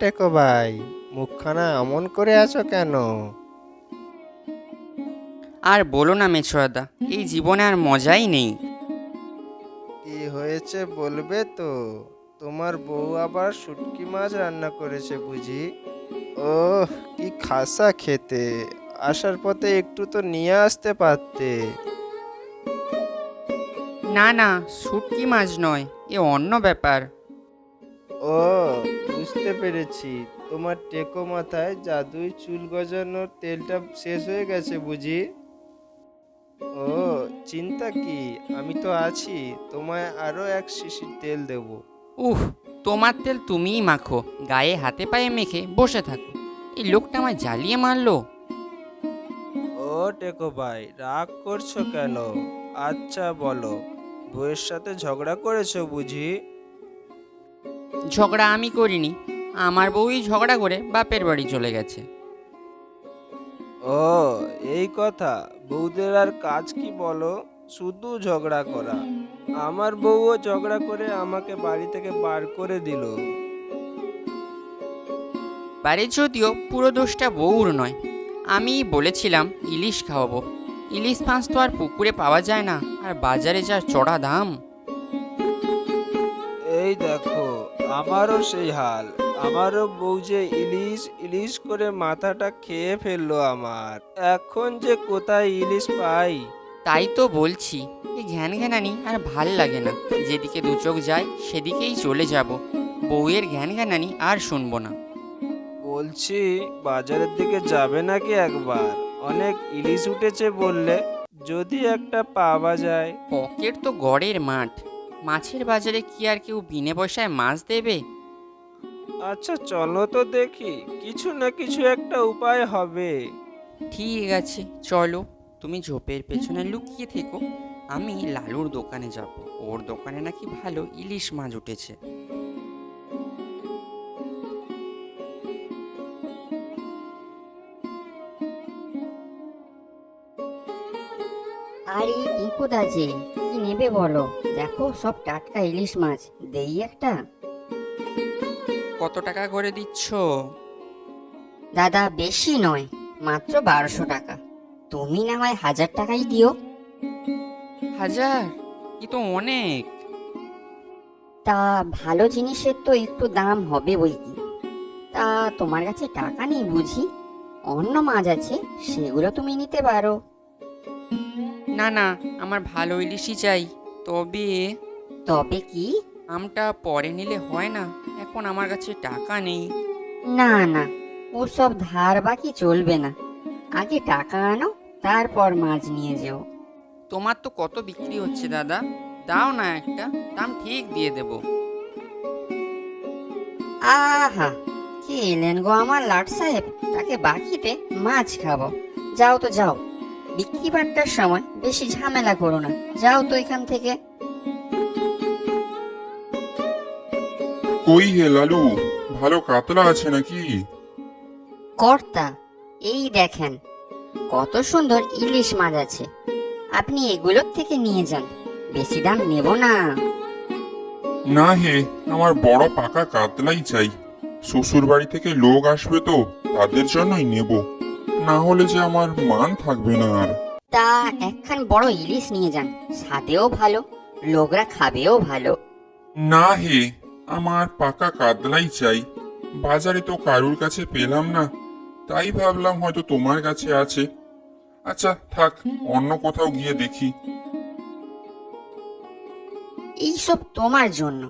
টেকো ভাই, মুখখানা অমন করে আছো কেন? আর বলো না মেছোদাদা, এই জীবনে আর মজাই নেই। কি হয়েছে বলবে তো? তোমার বউ আবার শুটকি মাছ রান্না করেছে বুঝি? ওহ, কি খাসা খেতে! আসার পথে একটু তো নিয়ে আসতে পারতে। না না, শুটকি মাছ নয়, এ অন্য ব্যাপার। ও, বুঝতে পেরেছি। তোমার টেকো মাথায় জাদুই চুল গজানোর তেলটা শেষ হয়ে গেছে বুঝি? ও, চিন্তা কি, আমি তো আছি। তোমায় আরো এক শিশির তেল দেবো। উহ, তোমার তেল তুমিই মাখো, গায়ে হাতে পায়ে মেখে বসে থাকো। এই লোকটা আমায় জ্বালিয়ে মারলো। ও টেকো ভাই, রাগ করছো কেন? আচ্ছা বলো, বউয়ের সাথে ঝগড়া করেছো বুঝি? ঝগড়া আমি করিনি, আমার বউই ঝগড়া করে বাপের বাড়ি চলে গেছে। ও, এই কথা। বউদের আর কাজ কি বলো? শুধু ঝগড়া করা। আমার বউও ঝগড়া করে আমাকে বাড়ি থেকে বার করে দিল। বাড়ির যদিও পুরো দোষটা বউর নয়। আমি বলেছিলাম ইলিশ খাওয়াবো। ইলিশ মাছ তো আর পুকুরে পাওয়া যায় না, আর বাজারে যা চড়া দাম। এই দেখো, আমারও সেই হাল। আমারও বউ যে ইলিশ ইলিশ করে মাথাটা খেয়ে ফেললো আমার। এখন যে কোথায় ইলিশ পাই? তাই তো বলছি, এই ঘ্যান ঘ্যানানি আর ভাল লাগে না। যেদিকে দু চোখ যায় সেদিকেই চলে যাব। বউয়ের ঘ্যান ঘ্যানানি আর শুনবো না। বলছি, বাজারের দিকে যাবে নাকি একবার? অনেক ইলিশ উঠেছে বললে, যদি একটা পাওয়া যায়। পকেট তো গড়ের মাঠ, মাছের বাজারে কি আর কেউ বিনে পয়সায় মাছ দেবে? আচ্ছা চলো তো দেখি, কিছু না কিছু একটা উপায় হবে। ঠিক আছে চলো, তুমি ঝোপের পেছনে লুকিয়ে থেকো, আমি লালুর দোকানে যাব। ওর দোকানে নাকি ভালো ইলিশ মাছ উঠেছে। আরে টিঙ্কু দা যে, কি নেবে বলো? দেখো সব টাটকা ইলিশ মাছ, দেই একটা? কত টাকা করে দিচ্ছ? দাদা বেশি নয়, মাত্র 1200 টাকা। তুমি না হয় 1000 টাকাই দিও। 1000? কি তো অনেক। তা ভালো জিনিসের তো একটু দাম হবে বই কি। তা তোমার কাছে টাকা নেই বুঝি? অন্য মাছ আছে, সেগুলো তুমি নিতে পারো। না না, আমার ভালো ইলিশই চাই। তবে তবে কি? আমটা পরে নিলে হয় না? এখন আমার কাছে টাকা নেই। না না, ওসব ধার বাকি চলবে না। আগে টাকা আনো, তারপর মাছ নিয়ে যেও। তোমার তো কত বিক্রি হচ্ছে দাদা, দাও না একটা, দাম ঠিক দিয়ে দেব। আহা, কে এলেন গো আমার লাট সাহেব? তাকে বাকিতে মাছ খাবো। যাও তো যাও, বিক্রি বাট্টার সময় বেশি ঝামেলা করো না। যাও তো এখান থেকে। কই হে লালু, ভালো কাতলা আছে নাকি? কর্তা, এই দেখেন, কত সুন্দর ইলিশ মাছ আছে। আপনি এগুলোর থেকে নিয়ে যান, বেশি দাম নেব না। না হে, আমার বড় পাকা কাতলাই চাই। শ্বশুর বাড়ি থেকে লোক আসবে তো, তাদের জন্যই নেব। না হলে যে আমার মান থাকবে না আর। তা একখান বড় ইলিশ নিয়ে যান, স্বাদেও ভালো, লোকরা খাবেও ভালো। না হে, আমার পাকা কাতলাই চাই। বাজারে তো কারুর কাছে পেলাম না, তাই ভাবলাম হয়তো তোমার কাছে আছে। আচ্ছা থাক, অন্য কোথাও গিয়ে দেখি। এইসব তোমার জন্য,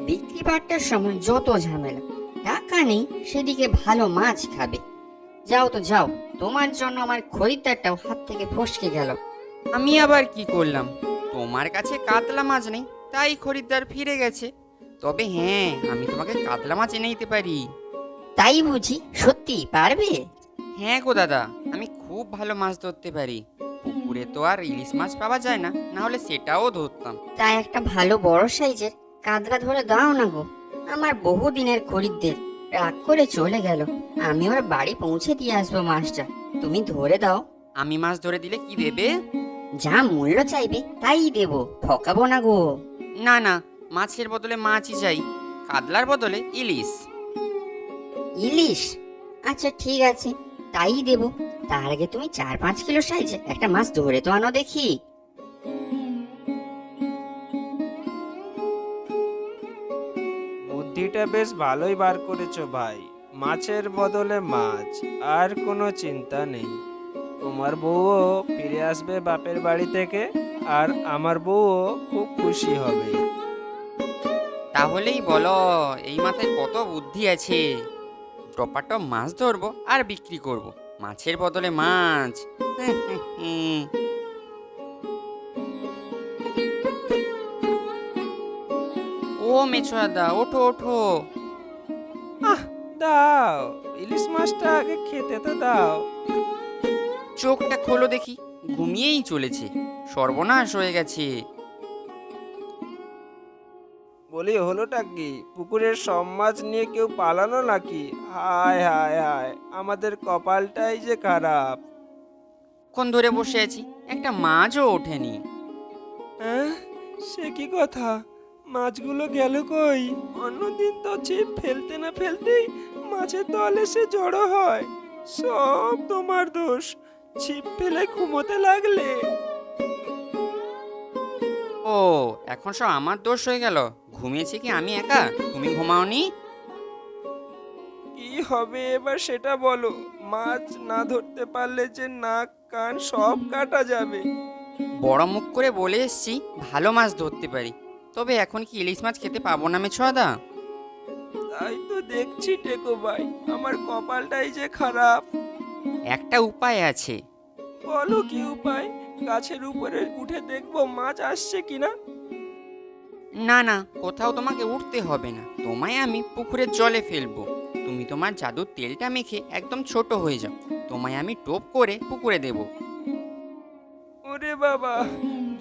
বিক্রি বাট্টার সময় যত ঝামেলা। টাকা নেই, সেদিকে ভালো মাছ খাবে। যাও তো যাও, তোমার জন্য আমার খরিদ্দারটাও হাত থেকে ফসকে গেল। আমি আবার কি করলাম? তোমার কাছে কাতলা মাছ নেই, তাই খরিদ্দার ফিরে গেছে। তবে হ্যাঁ, আমি তোমাকে কাতলা মাছ এনে দিতে পারি। তাই বুঝি? সত্যি পারবে? হ্যাঁ গো দাদা, আমি খুব ভালো মাছ ধরতে পারি। পুকুরে তো আর ইলিশ মাছ পাওয়া যায় না, না হলে সেটাও ধরতাম। তাই একটা ভালো বড় সাইজের কাতলা ধরে দাও না গো। আমার বহু দিনের খরিদ্দের রাগ করে চলে গেল। আমি ওর বাড়ি পৌঁছে দিয়ে আসবো মাছটা, তুমি ধরে দাও। আমি মাছ ধরে দিলে কি দেবে? যা মূল্য চাইবে তাই দেবো, ঠকাবো না গো। না না, মাছের বদলে মাছই চাই, কাতলার বদলে ইলিশ। ইলিশ? আচ্ছা ঠিক আছে, তাই দেব। তার আগে তুমি 4-5 কিলো সাইজে একটা মাছ ধরে তো আনো দেখি। বুদ্ধিটা বেশ ভালোই বার করেছো ভাই। মাছের বদলে মাছ, আর কোনো চিন্তা নেই। তোমার বউও ফিরে আসবে বাপের বাড়ি থেকে, আর আমার বউও খুব খুশি হবে। তাহলেই বলো, এই মাথায় কত বুদ্ধি আছে। টপাটপ মাছ ধরবো আর বিক্রি করব, মাছের বদলে মাছ। ও মেছো দাদা, ওঠো ওঠো। আহ, দাও, ইলিশ মাছটা আগে খেতে তো দাও। চোখটা খোলো দেখি, ঘুমিয়েই চলেছে। সর্বনাশ হয়ে গেছে। বলি হলোটা কি? পুকুরের সব মাছ নিয়ে কেউ পালানো নাকি? হায় হায় হায়, আমাদের কপালটাই যে খারাপ। কোন ধরে বসে আছি, একটা মাছও ওঠেনি। হ্যাঁ, সে কি কথা? মাছগুলো গেল কই? অন্যদিন তো ছিপ ফেলতে না ফেলতেই মাছের দল এসে জড়ো হয়। সব তোমার দোষ। ছিপ ফেলে ঘুমোতে লাগলে। ও, এখন সব আমার দোষ হয়ে গেল? ঘুমিয়েছি কি আমি একা, তুমি ঘুমাওনি? কি হবে এবার সেটা বলো। মাছ না ধরতে পারলে যে নাক কান সব কাটা যাবে। বড় মুখ করে বলে এসছি ভালো মাছ ধরতে পারি, তবে এখন কি ইলিশ মাছ খেতে পাবো না মেছোয়াদা? তাই তো দেখছি টেকো ভাই, আমার কপালটাই যে খারাপ। একটা উপায় আছে। বলো কি উপায়? গাছের উপরে উঠে দেখবো মাছ আসছে কিনা। না না, কোথাও তোমাকে উঠতে হবে না, তোমায় আমি পুকুরের জলে ফেলবো। তুমি তোমার জাদুর তেলটা মেখে একদম ছোট হয়ে যাও, তোমায় আমি টোপ করে পুকুরে দেব। ওরে বাবা,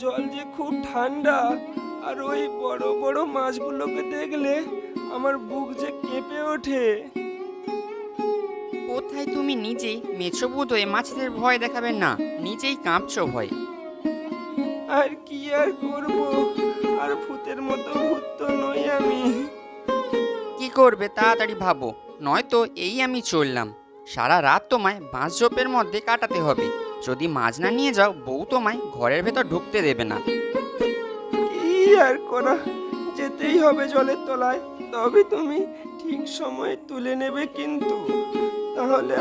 জল যে খুব ঠান্ডা, আর ওই বড় বড় মাছগুলোকে দেখলে আমার বুক যে কেঁপে ওঠে। কোথায় তুমি নিজে মেছোবুদ হয়ে মাছেদের ভয় দেখাবেন না, নিজেই কাঁপছো ভয়। আর কি আর করব, আর ভূতের মতো ভূত তো নই আমি। কি করবে তাড়াতাড়ি ভাবো, নয়তো এই আমি চললাম। সারা রাত তোমায় বাঁশ ঝোপের মধ্যে কাটাতে হবে। যদি মাছ না নিয়ে যাও, বউ তোমায় ঘরের ভেতর ঢুকতে দেবে না। কি আর করা, যেতেই হবে জলের তলায়। তবে তুমি ঠিক সময়ে তুলে নেবে কিন্তু, তাহলে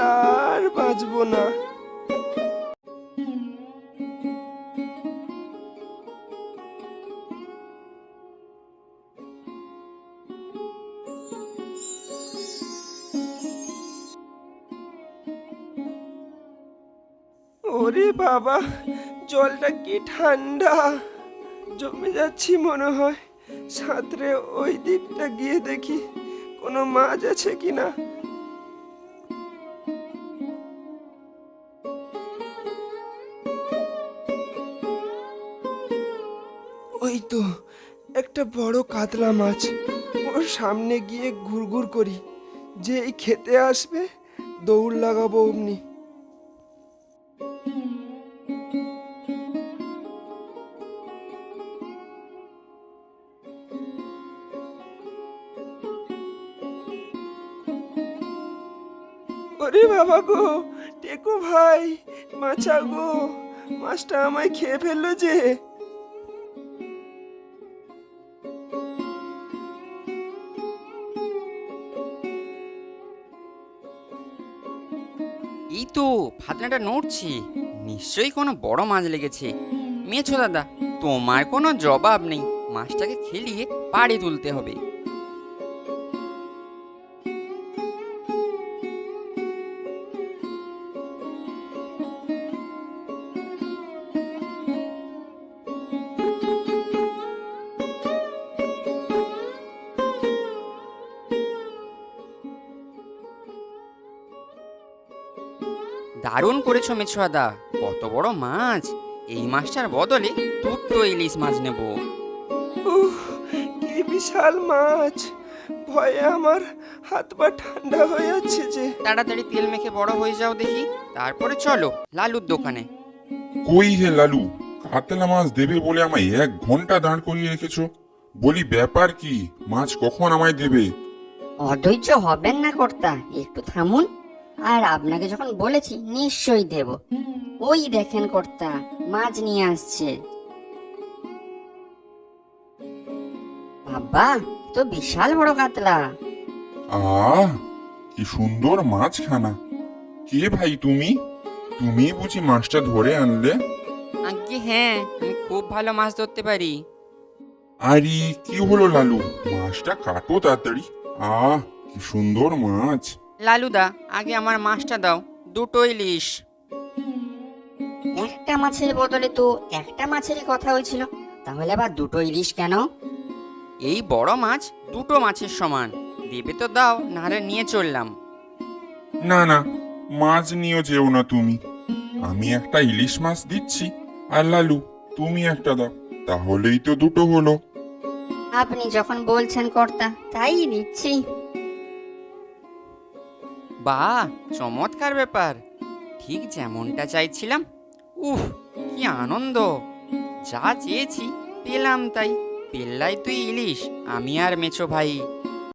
আর বাঁচবো না। ওরে বাবা, জলটা কি ঠান্ডা! জমে যাচ্ছি মনে হয়। সাঁতরে ওই দিকটা গিয়ে দেখি কোনো মাছ আছে কিনা। ওই তো একটা বড় কাতলা মাছ। ওর সামনে গিয়ে ঘুরঘুর করি, যেই খেতে আসবে দৌড় লাগাবো অমনি। ওরে বাবা গো, টেকো ভাই, মাছা গো, মাছটা আমায় খেয়ে ফেললো যে। এই তো ফাতনাটা নড়ছে, নিশ্চয়ই কোনো বড় মাছ লেগেছে। মেছো দাদা, তোমার কোনো জবাব নেই, মাছটাকে খেলিয়ে পাড়ে তুলতে হবে। দারুণ করেছো মেছোয়াদা, কত বড় মাছ! এই মাছটার বদলে দুটো ইলিশ মাছ নেব। উহ, কি বিশাল মাছ! ভয়ে আমার হাত পা ঠান্ডা হয়ে যাচ্ছে যে। তাড়াতাড়ি তেল মেখে বড় হয়ে যাও দেখি, তারপরে চলো লালুর দোকানে। কই হে লালু, কাতলা মাছ দেবে বলে আমায় 1 ঘন্টা দাঁড় করিয়ে রেখেছো। বলি ব্যাপার কি, মাছ কখন আমায় দেবে? অধৈর্য হবেন না কর্তা, একটু থামুন। আর আপনাকে যখন বলেছি নিশ্চয়ই দেব। ওই দেখেন কর্তা, মাছ নিয়ে আসছে। বাবা, তো বিশাল বড় কাতলা। আহ, কি সুন্দর মাছখানা। কে ভাই তুমি? তুমি বুঝি মাছটা ধরে আনলে? আজ্ঞে হ্যাঁ, আমি খুব ভালো মাছ ধরতে পারি। আরে কি হলো লালু, মাছটা কাটো তাড়াতাড়ি। আহ, কি সুন্দর মাছ। লালুদা, আগে আমার মাছটা দাও, দুটো ইলিশ। একটা মাছের বদলে তো একটা মাছেরই কথা হয়েছিল, তাহলে আবার দুটো ইলিশ কেন? এই বড় মাছ দুটো মাছের সমান, দেবে তো দাও, নাহলে নিয়ে চললাম। না না, মাছ নিয়েও যেও না তুমি। আমি একটা ইলিশ মাছ দিচ্ছি, আর লালু তুমি একটা দাও, তাহলেই তো দুটো হলো। আপনি যখন বলছেন কর্তা, তাই দিচ্ছি। বাহ, চমৎকার ব্যাপার, ঠিক যেমনটা চাইছিলাম। উফ, কি আনন্দ! যা চেয়েছি পেলাম তাই। পেল্লাই তুই ইলিশ, আমি আর মেছো ভাই।